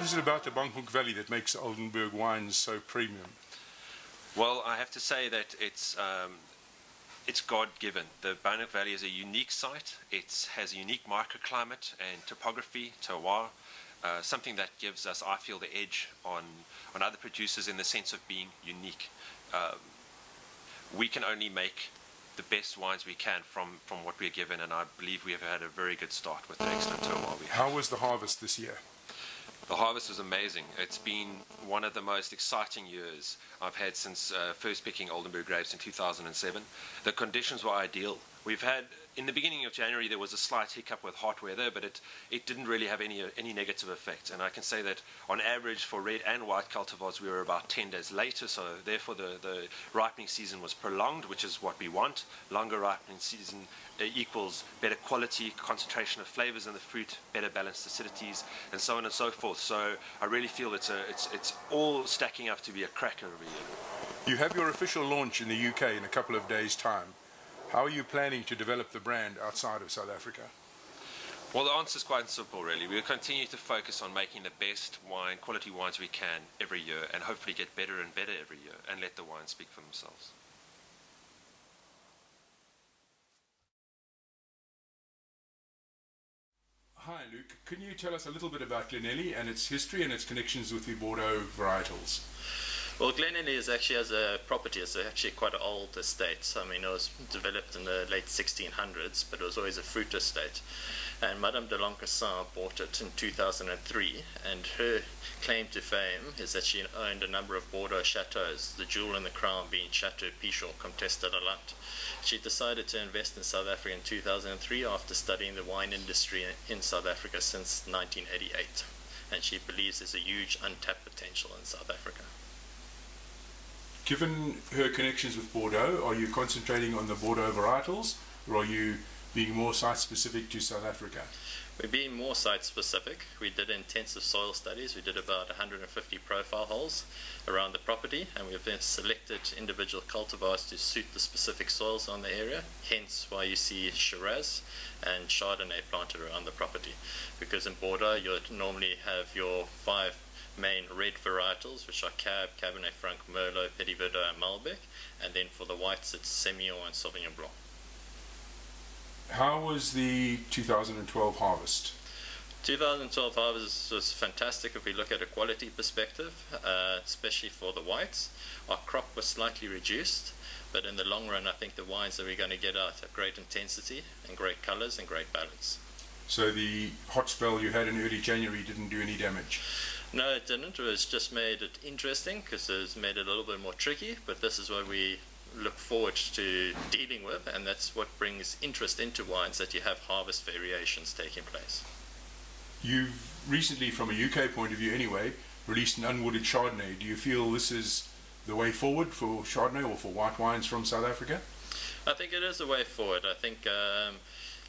is it about the Bangkok Valley that makes Oldenburg wines so premium? Well, I have to say that it's God-given. The Bangkok Valley is a unique site. It has a unique microclimate and topography, terroir, something that gives us, I feel, the edge on other producers in the sense of being unique. We can only make the best wines we can from what we're given, and I believe we have had a very good start with the excellent terroir we have. How was the harvest this year? The harvest was amazing. It's been one of the most exciting years I've had since first picking Oldenburg grapes in 2007. The conditions were ideal. We've had, in the beginning of January, there was a slight hiccup with hot weather, but it didn't really have any negative effect. And I can say that on average for red and white cultivars we were about 10 days later, so therefore the ripening season was prolonged, which is what we want. Longer ripening season equals better quality, concentration of flavors in the fruit, better balanced acidities, and so on and so forth. So I really feel it's all stacking up to be a cracker every year. You have your official launch in the UK in a couple of days' time. How are you planning to develop the brand outside of South Africa? Well, the answer is quite simple, really. We'll continue to focus on making the best wine, quality wines we can every year, and hopefully get better and better every year, and let the wines speak for themselves. Hi Luke, can you tell us a little bit about Glenelly and its history and its connections with the Bordeaux varietals? Well, Glenelly is actually, as a property, is actually quite an old estate. I mean, it was developed in the late 1600s, but it was always a fruit estate. And Madame de Lancassin bought it in 2003, and her claim to fame is that she owned a number of Bordeaux chateaux, the jewel in the crown being Chateau Pichon, Comtesse de la Latte. She decided to invest in South Africa in 2003 after studying the wine industry in South Africa since 1988. And she believes there's a huge untapped potential in South Africa. Given her connections with Bordeaux, are you concentrating on the Bordeaux varietals, or are you being more site-specific to South Africa? We're being more site-specific. We did intensive soil studies. We did about 150 profile holes around the property, and we've then selected individual cultivars to suit the specific soils on the area, hence why you see Shiraz and Chardonnay planted around the property. Because in Bordeaux, you normally have your 5 main red varietals, which are Cab, Cabernet Franc, Merlot, Petit Verdot, and Malbec, and then for the whites it's Semillon and Sauvignon Blanc. How was the 2012 harvest? 2012 harvest was fantastic if we look at a quality perspective, especially for the whites. Our crop was slightly reduced, but in the long run I think the wines that we're going to get out have great intensity and great colors and great balance. So the hot spell you had in early January didn't do any damage? No, it didn't. It was just made it interesting because it's made it a little bit more tricky, but this is what we look forward to dealing with, and that's what brings interest into wines, that you have harvest variations taking place. You've recently, from a UK point of view anyway, released an unwooded Chardonnay. Do you feel this is the way forward for Chardonnay or for white wines from South Africa? I think it is the way forward. I think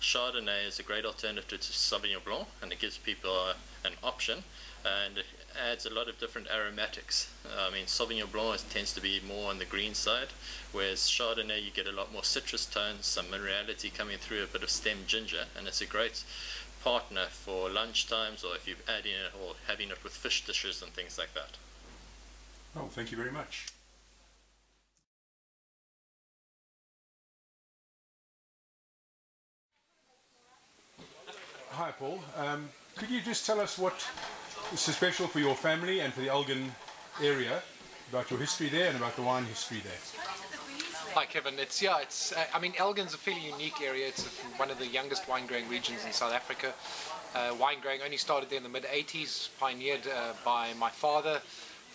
Chardonnay is a great alternative to Sauvignon Blanc, and it gives people an option, and it adds a lot of different aromatics. I mean, Sauvignon Blanc tends to be more on the green side, whereas Chardonnay you get a lot more citrus tones, some minerality coming through, a bit of stem ginger, and it's a great partner for lunch times, or if you're adding it or having it with fish dishes and things like that. Oh, thank you very much. Hi Paul, could you just tell us what is so special for your family and for the Elgin area, about your history there and about the wine history there? Hi Kevin, I mean, Elgin's a fairly unique area. It's one of the youngest wine growing regions in South Africa. Wine growing only started there in the mid-80s, pioneered by my father,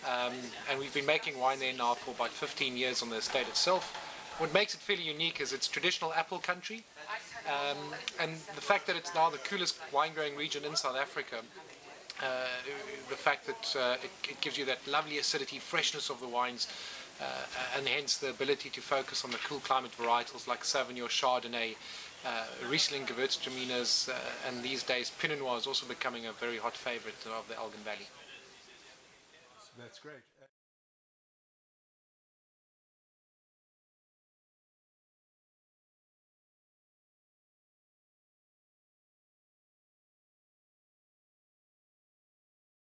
and we've been making wine there now for about 15 years on the estate itself. What makes it fairly unique is it's traditional apple country, and the fact that it's now the coolest wine growing region in South Africa. The fact that it gives you that lovely acidity, freshness of the wines, and hence the ability to focus on the cool climate varietals like Sauvignon, Chardonnay, Riesling, Gewürztraminers, and these days Pinot Noir is also becoming a very hot favorite of the Elgin Valley. That's great.